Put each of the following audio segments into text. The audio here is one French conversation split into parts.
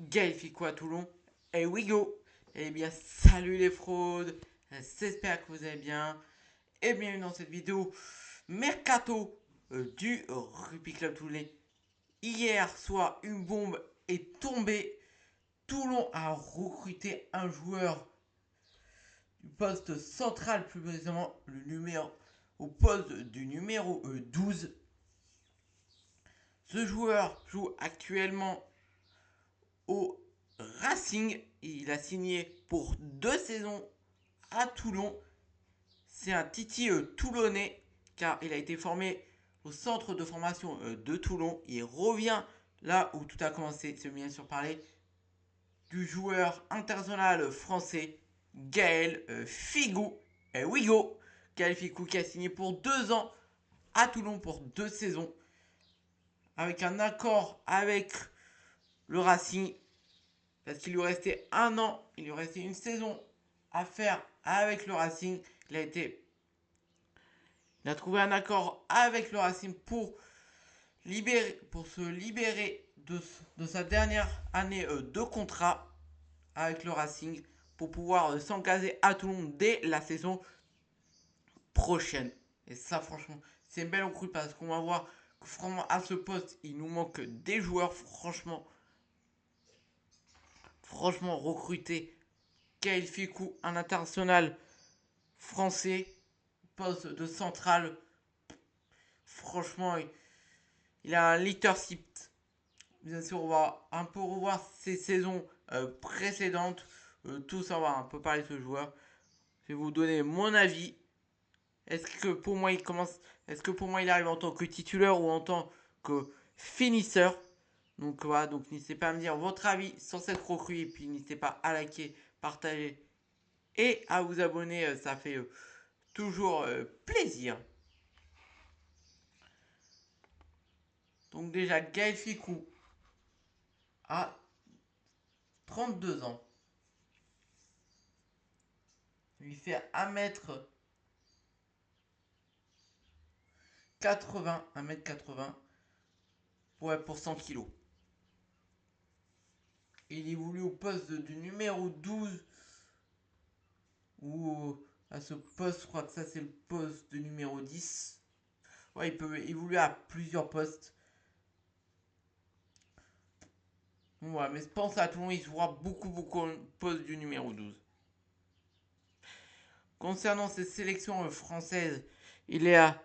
Gaël Ficou à Toulon. Et we go. Eh bien, salut les fraudes. J'espère que vous allez bien. Et bienvenue dans cette vidéo Mercato du Rugby Club Toulon. Hier soir, une bombe est tombée. Toulon a recruté un joueur du poste central, plus précisément le numéro au poste du numéro 12. Ce joueur joue actuellement au Racing. Il a signé pour 2 saisons à Toulon. C'est un Titi toulonnais car il a été formé au centre de formation de Toulon. Il revient là où tout a commencé, c'est bien sûr parler du joueur international français Gaël Figou. Et we go. Gaël Figou qui a signé pour 2 ans à Toulon pour 2 saisons avec un accord avec le Racing parce qu'il lui restait 1 an, il lui restait une saison à faire avec le Racing. Il a trouvé un accord avec le Racing pour se libérer de sa dernière année de contrat avec le Racing pour pouvoir s'engager à Toulon dès la saison prochaine. Et ça, franchement, c'est une belle recrue parce qu'on va voir que franchement, à ce poste, il nous manque des joueurs. Franchement recruter Gaël Ficou, un international français, poste de centrale. Franchement, il a un leadership. Bien sûr, on va un peu revoir ses saisons précédentes, tout savoir un peu parler de ce joueur. Je vais vous donner mon avis. Est-ce que pour moi il commence, est-ce que pour moi il arrive en tant que titulaire ou en tant que finisseur? Donc voilà, donc n'hésitez pas à me dire votre avis sur cette recrue et puis n'hésitez pas à liker, partager et à vous abonner, ça fait toujours plaisir. Donc déjà Gaël Ficou a 32 ans. Il fait 1m80 pour 100 kilos. Il évolue au poste du numéro 12 ou à ce poste, je crois que ça c'est le poste de numéro 10. Ouais, il peut évoluer à plusieurs postes. Voilà, mais je pense à Toulon, il jouera beaucoup au poste du numéro 12. Concernant ses sélections françaises, il est à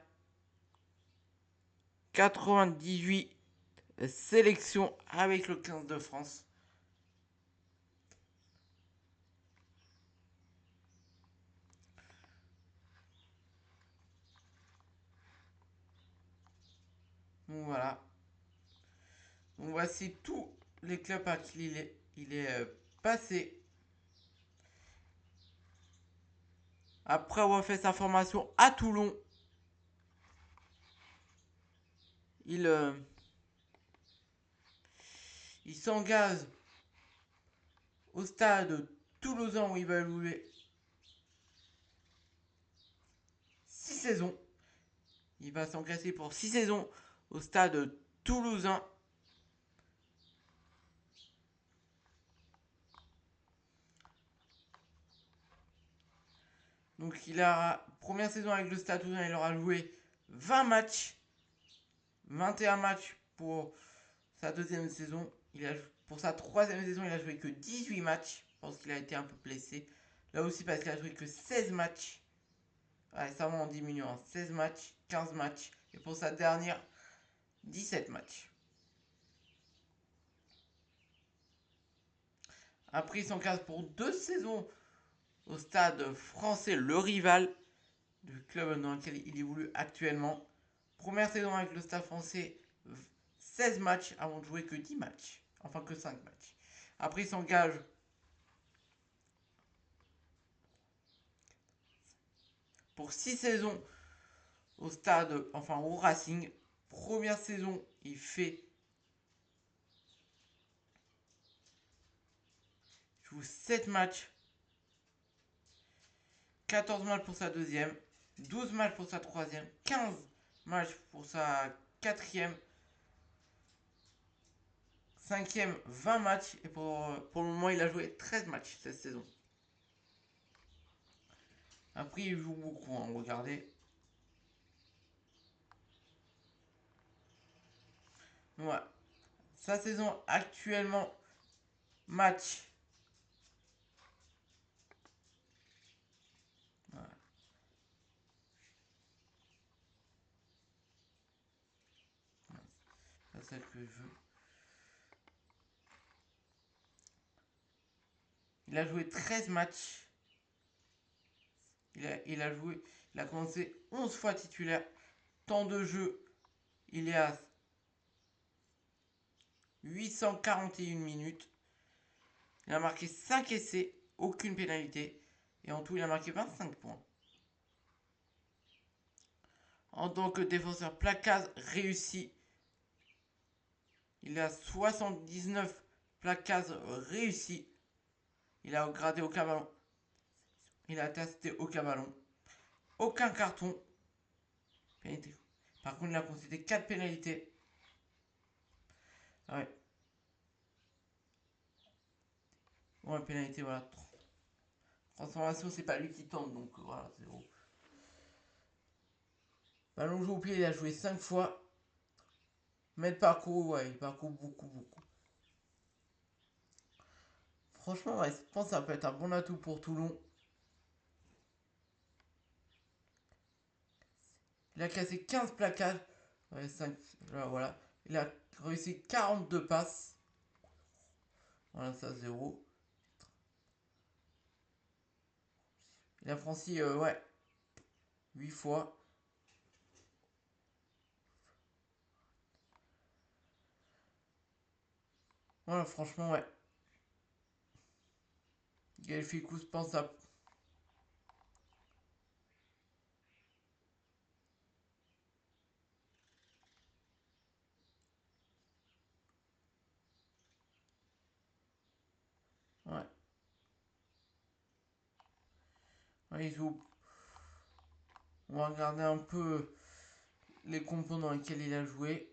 98 sélections avec le 15 de France. Donc voilà. Donc voici tous les clubs à qui il est passé. Après avoir fait sa formation à Toulon, il, euh, il s'engage au stade toulousain où il va jouer 6 saisons. Il va s'engager pour 6 saisons au stade toulousain. Donc il a première saison avec le Stade Toulousain, il aura joué 20 matchs, 21 matchs pour sa deuxième saison. Pour sa troisième saison, il a joué que 18 matchs parce qu'il a été un peu blessé. Là aussi parce qu'il a joué que 16 matchs. Ouais, ça va en diminuant. 16 matchs, 15 matchs. Et pour sa dernière, 17 matchs. Après, il s'engage pour 2 saisons au stade français, le rival du club dans lequel il évolue actuellement. Première saison avec le Stade français, 16 matchs avant de jouer que 10 matchs. Enfin que 5 matchs. Après il s'engage pour 6 saisons au stade, enfin au Racing. Première saison, il joue 7 matchs. 14 matchs pour sa deuxième. 12 matchs pour sa troisième. 15 matchs pour sa quatrième. 5e, 20 matchs. Et pour le moment, il a joué 13 matchs cette saison. Après, il joue beaucoup, hein, regardez. Ouais. Sa saison actuellement, match. Voilà. C'est celle que je veux. Il a joué 13 matchs. Il a commencé 11 fois titulaire. Temps de jeu, il est à 841 minutes. Il a marqué 5 essais, aucune pénalité. Et en tout, il a marqué 25 points. En tant que défenseur placage réussi, il a 79 plaquages réussis. Il a gradé aucun ballon. Il a testé aucun ballon. Aucun carton. Pénalité. Par contre, il a concédé 4 pénalités. Ouais. Ouais, pénalité, voilà. Transformation, c'est pas lui qui tente, donc voilà, 0. Ballon joué au pied, il a joué 5 fois. Mais le parcours, ouais, il parcourt beaucoup, beaucoup. Franchement, ouais, je pense que ça peut être un bon atout pour Toulon. Il a cassé 15 plaquages. Ouais, 5, là, voilà. Il a réussi 42 passes. Voilà, ça, 0. Il a franchi, ouais, 8 fois. Voilà, franchement, ouais. Gaël Ficou se pense à. Ouais. Ouais, il joue. On va regarder un peu les compos dans lesquels il a joué.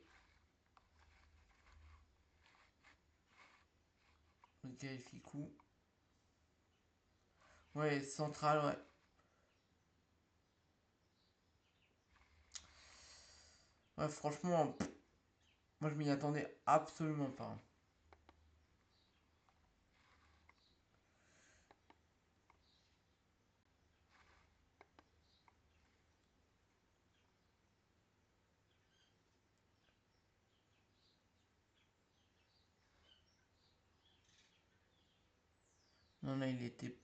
Gaël Ficou. Ouais, central, ouais. Ouais, franchement, moi je m'y attendais absolument pas. Non, là, il était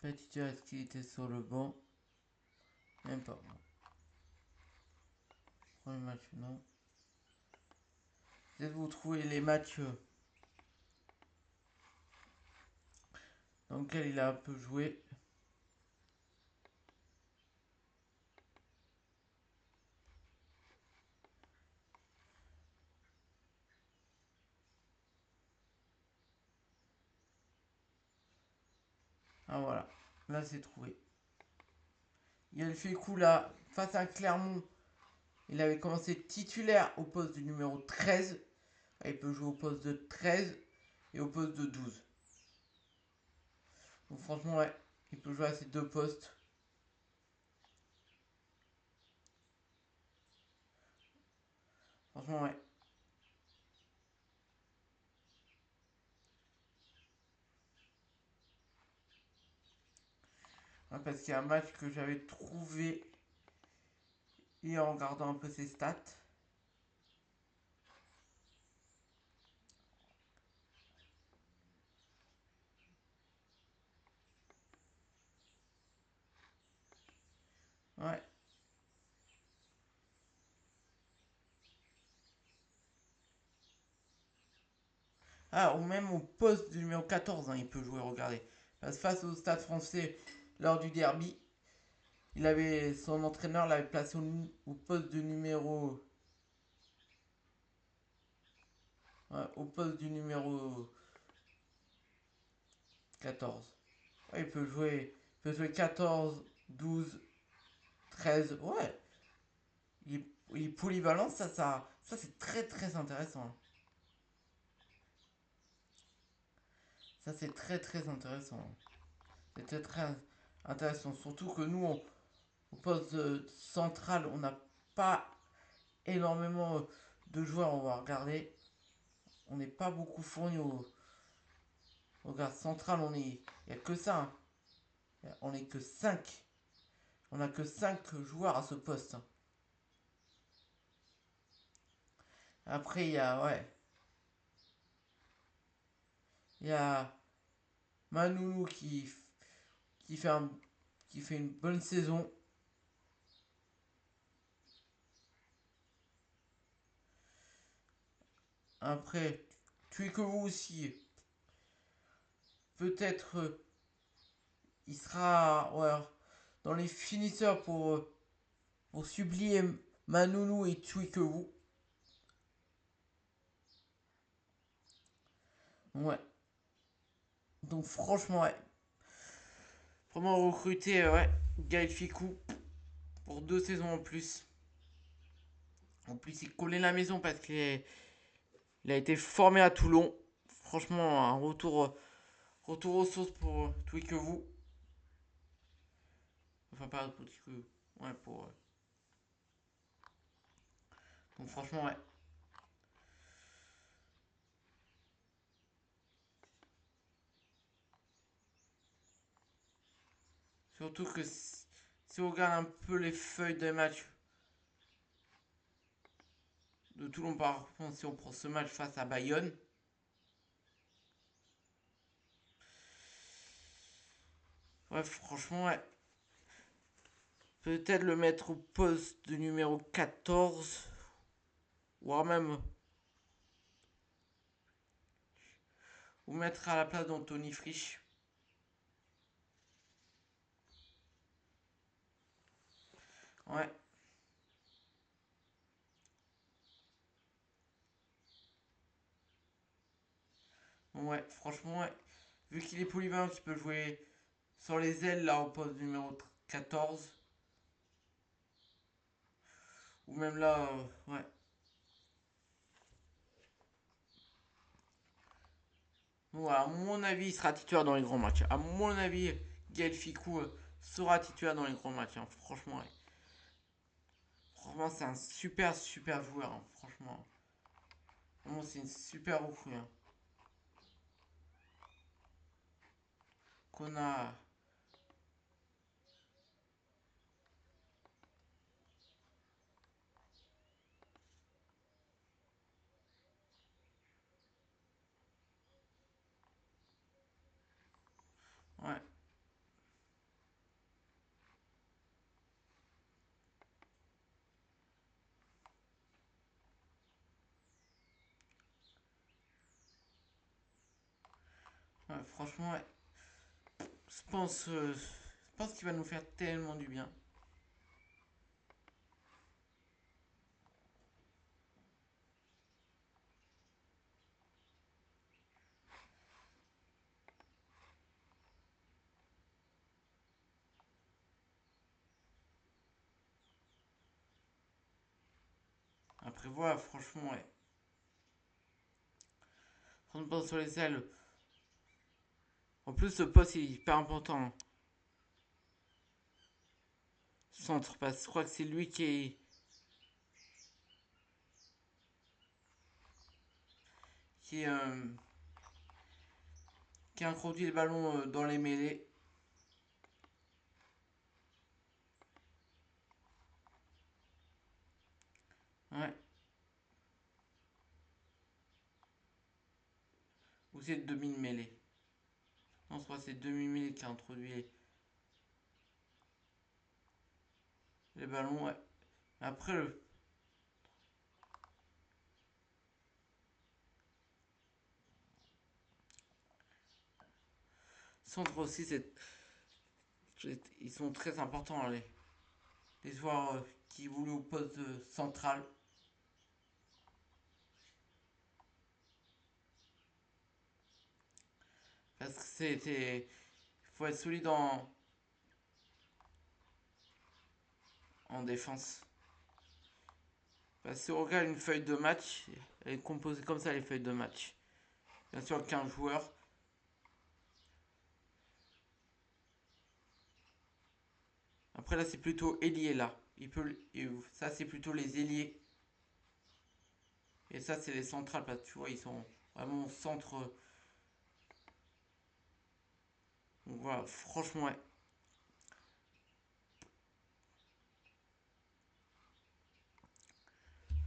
pas titulaire, est-ce qu'il était sur le banc? Même pas. Premier match, non. Peut-être vous trouvez les matchs dans lesquels il a un peu joué. Ah voilà, là c'est trouvé. Il a fait coup là, face à Clermont, il avait commencé titulaire au poste du numéro 13. Il peut jouer au poste de 13 et au poste de 12. Donc franchement, ouais, il peut jouer à ces deux postes. Franchement, ouais. Ouais, parce qu'il y a un match que j'avais trouvé et en regardant un peu ses stats. Ouais. Ah, ou même au poste du numéro 14, hein, il peut jouer, regardez. Parce que face au Stade français, lors du derby, son entraîneur l'avait placé au poste du numéro. Ouais, au poste du numéro 14. Ouais, il peut jouer 14, 12, 13. Ouais. Il est polyvalent, ça Ça, c'est très très intéressant. Ça, c'est très très intéressant. C'était très intéressant. Surtout que nous, au poste central, on n'a pas énormément de joueurs. On va regarder. On n'est pas beaucoup fourni au garde central. Il n'y a que ça. On n'est que 5. On n'a que 5 joueurs à ce poste. Après, il y a, ouais. Il y a Manoulou qui fait, qui fait une bonne saison. Après, tu es que vous aussi. Peut-être il sera ouais, dans les finisseurs pour supplier Manoulou et vous. Ouais. Donc franchement, ouais. Vraiment recruter ouais, Gaël Ficou pour 2 saisons en plus. En plus, il collait la maison parce qu'il a été formé à Toulon. Franchement, un retour aux sources pour vous. Enfin, pas pour Tweaku. Ouais, pour. Donc franchement, ouais. Surtout que si on regarde un peu les feuilles des matchs de Toulon, par contre, si on prend ce match face à Bayonne, ouais, franchement, ouais. Peut-être le mettre au poste de numéro 14, voire même ou mettre à la place d'Anthony Frisch. Ouais. Ouais, franchement, ouais. Vu qu'il est polyvalent, qu'il peut jouer sur les ailes, là, au poste numéro 14. Ou même là, ouais. Ouais, à mon avis, il sera titulaire dans les grands matchs. À mon avis, Gaël Ficou sera titulaire dans les grands matchs. Hein. Franchement, ouais. Franchement, c'est un super, super joueur. Hein. Franchement. Vraiment, c'est une super recrue. Hein. Qu'on a. Ouais. Ouais, franchement, ouais. Je pense qu'il va nous faire tellement du bien. Après, voilà, franchement, ouais. Franchement, sur les ailes. En plus, ce poste il est hyper important. Hein. Centre, parce que je crois que c'est lui qui, euh, qui introduit le ballon dans les mêlées. Ouais. Ou c'est demi-mêlée. Non, je crois que c'est demi-mêlée qui a introduit les ballons, ouais. Après, le centre aussi, ils sont très importants, hein, les joueurs qui évoluent au poste central. Parce que il faut être solide en défense. Si on regarde une feuille de match, elle est composée comme ça, les feuilles de match. Bien sûr, 15 joueurs. Après, là, c'est plutôt ailier, là. Ça, c'est plutôt les ailiers. Et ça, c'est les centrales, parce que tu vois, ils sont vraiment au centre. Donc voilà, franchement, ouais.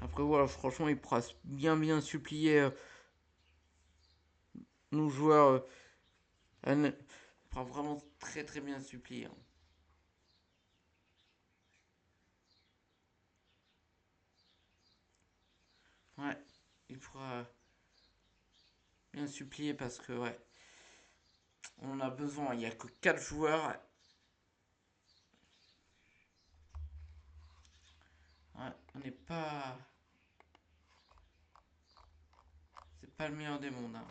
Après, voilà, franchement, il pourra bien supplier nos joueurs. Il pourra vraiment très bien supplier, hein. Ouais, il pourra bien supplier parce que, ouais, on en a besoin. Il n'y a que 4 joueurs. Ouais, on n'est pas. C'est pas le meilleur des mondes, hein.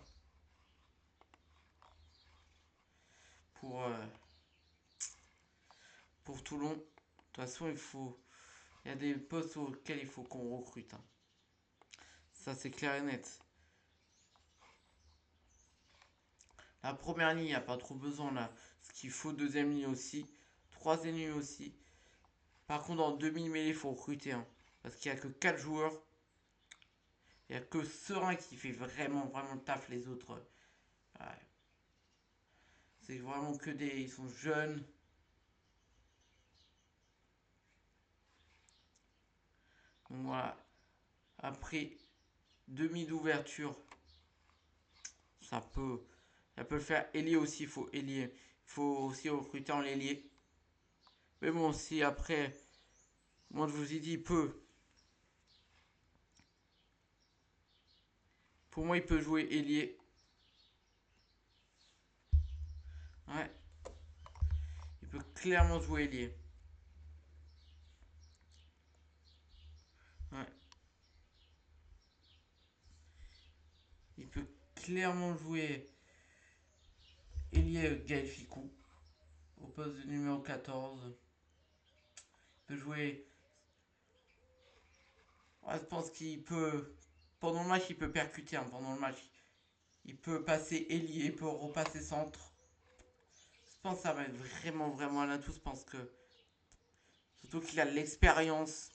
Pour, euh, pour Toulon, de toute façon, il y a des postes auxquels il faut qu'on recrute, hein. Ça, c'est clair et net. La première ligne, il n'y a pas trop besoin là. Ce qu'il faut, deuxième ligne aussi. Troisième ligne aussi. Par contre, en demi-mêlée, il faut recruter, hein. Parce qu'il n'y a que 4 joueurs. Il n'y a que Serein qui fait vraiment le taf. Les autres, ouais, c'est vraiment que des. Ils sont jeunes. Donc voilà. Après, demi d'ouverture. Ça peut. Ça peut le faire. Ailier aussi, il faut ailier. Il faut aussi recruter en ailier. Mais bon, si après. Moi, je vous ai dit, il peut. Pour moi, il peut jouer ailier. Ouais. Il peut clairement jouer ailier. Ouais. Il peut clairement jouer ailier Gaël Ficou au poste de numéro 14. Il peut jouer. Ouais, je pense qu'il peut. Pendant le match, il peut percuter, hein, pendant le match. Il peut passer ailier, il peut repasser centre. Je pense que ça va être vraiment un atout. Je pense que. Surtout qu'il a de l'expérience.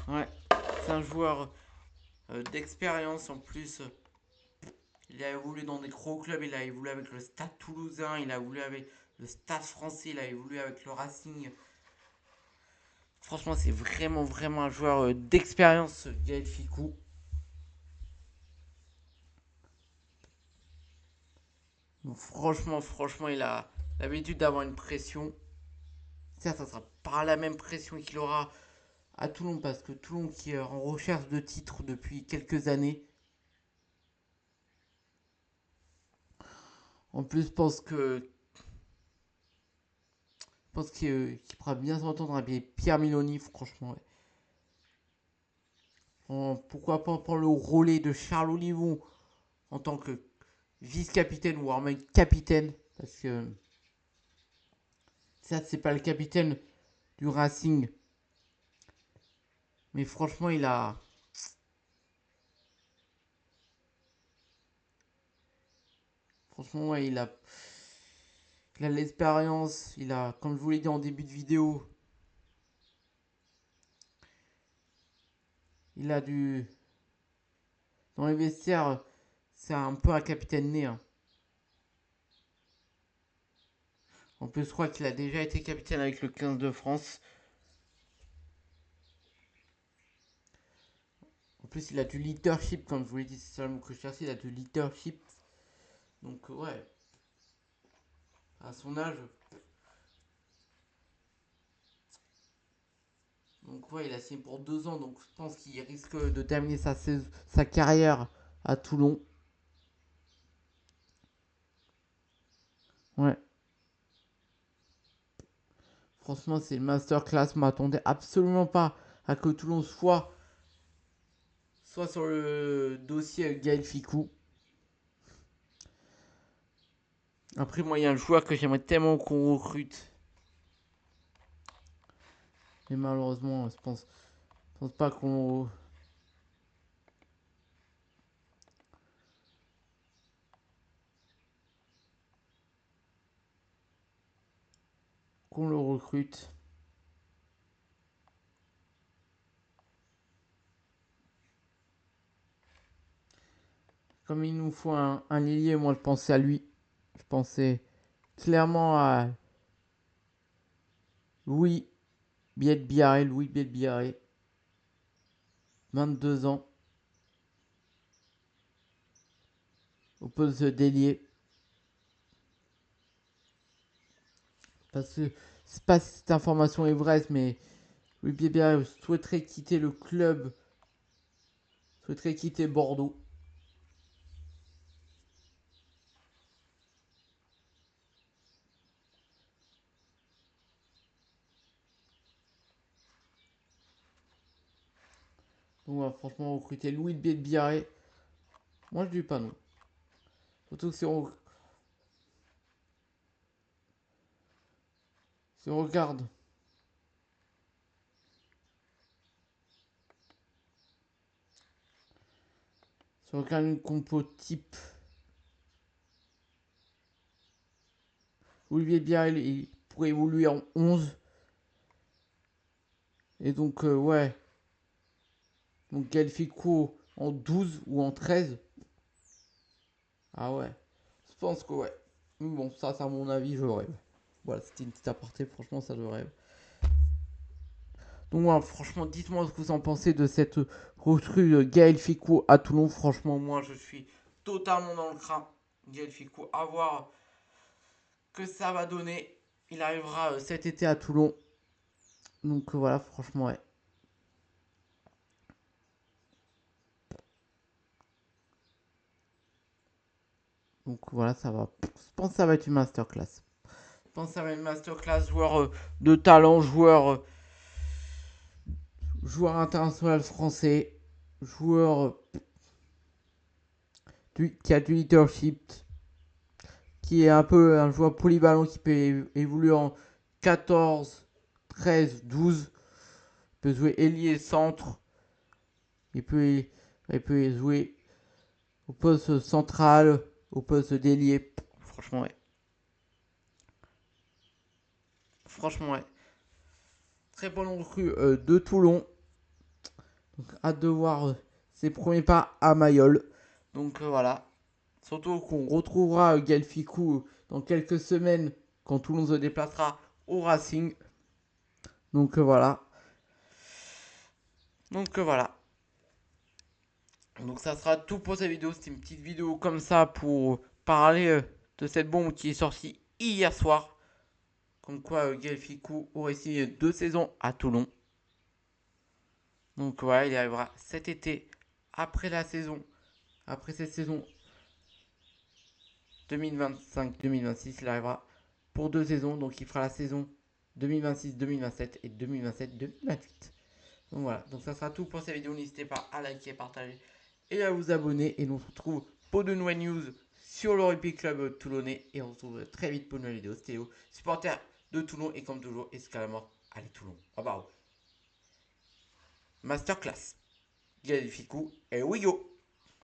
Ouais. C'est un joueur d'expérience en plus. Il a évolué dans des gros clubs. Il a évolué avec le Stade Toulousain. Il a évolué avec le Stade Français. Il a évolué avec le Racing. Franchement, c'est vraiment un joueur d'expérience, Gaël Ficou. Donc, franchement, il a l'habitude d'avoir une pression. Ça sera pas la même pression qu'il aura à Toulon, parce que Toulon qui est en recherche de titres depuis quelques années. En plus, je pense qu'il pourra bien s'entendre avec Pierre Miloni, franchement. Ouais. Pourquoi pas prendre le relais de Charles Olivon en tant que vice-capitaine, voire même capitaine, parce que ça, c'est pas le capitaine du Racing. Mais franchement, il a. Franchement, ouais, il a de l'expérience. Il a, comme je vous l'ai dit en début de vidéo, il a du. Dans les vestiaires, c'est un peu un capitaine né, hein. En plus, je crois qu'il a déjà été capitaine avec le 15 de France. En plus, il a du leadership, comme je vous l'ai dit, c'est ça le mot que je cherchais. Il a du leadership. Donc, ouais, à son âge. Donc, ouais, il a signé pour 2 ans. Donc, je pense qu'il risque de terminer sa carrière à Toulon. Ouais. Franchement, c'est une masterclass. Je m'attendais absolument pas à que Toulon soit sur le dossier Gaël Ficou. Après, moi, il y a un joueur que j'aimerais tellement qu'on recrute. Mais malheureusement, je pense pas qu'on le recrute. Comme il nous faut un ailier, moi je pensais à lui. Je pensais clairement à Louis Bielbiarré. 22 ans. Au poste d'ailier. Parce que je sais pas si cette information est vraie, mais Louis Bielbiarré souhaiterait quitter le club. Souhaiterait quitter Bordeaux. Donc on va franchement recruter Louis Bielbiarré. Moi je dis pas non. Surtout que si on regarde une compo type, Olivier Biel, il pourrait évoluer en 11. Et donc, ouais. Donc, Galfico en 12 ou en 13. Ah ouais. Je pense que ouais. Bon, ça, c'est à mon avis, je rêve. Voilà, c'était une petite aparté. Franchement, ça, je rêve. Donc, ouais, franchement, dites-moi ce que vous en pensez de cette recrue Gaël Ficou à Toulon. Franchement, moi, je suis totalement dans le crin. Gaël Ficou, à voir que ça va donner. Il arrivera cet été à Toulon. Donc, voilà, franchement, ouais. Donc voilà, ça va. Je pense que ça va être une masterclass. Je pense que ça va être une masterclass. Joueur de talent, joueur international français, joueur qui a du leadership, qui est un peu un joueur polyvalent qui peut évoluer en 14, 13, 12. Il peut jouer ailier centre. Il peut jouer au poste central, au poste d'ailier. Franchement, ouais. Franchement, ouais. Très bon recrue de Toulon. Donc, hâte de voir ses premiers pas à Mayol. Donc, voilà. Surtout qu'on retrouvera Galficou dans quelques semaines quand Toulon se déplacera au Racing. Donc, voilà. Donc, voilà. Donc, ça sera tout pour cette vidéo. C'était une petite vidéo comme ça pour parler de cette bombe qui est sortie hier soir. Comme quoi, Galficou aurait signé 2 saisons à Toulon. Donc, voilà, il arrivera cet été après la saison. Après cette saison 2025-2026, il arrivera pour 2 saisons. Donc il fera la saison 2026-2027 et 2027-2028. Donc voilà, donc ça sera tout pour cette vidéo. N'hésitez pas à liker, partager et à vous abonner. Et nous on se retrouve pour de nouvelles news sur l'Olympique Club toulonnais. Et on se retrouve très vite pour une nouvelle vidéo. C'était Léo, supporter de Toulon. Et comme toujours, Escalamore, allez Toulon. Au revoir. Masterclass. Galificou et Wigo.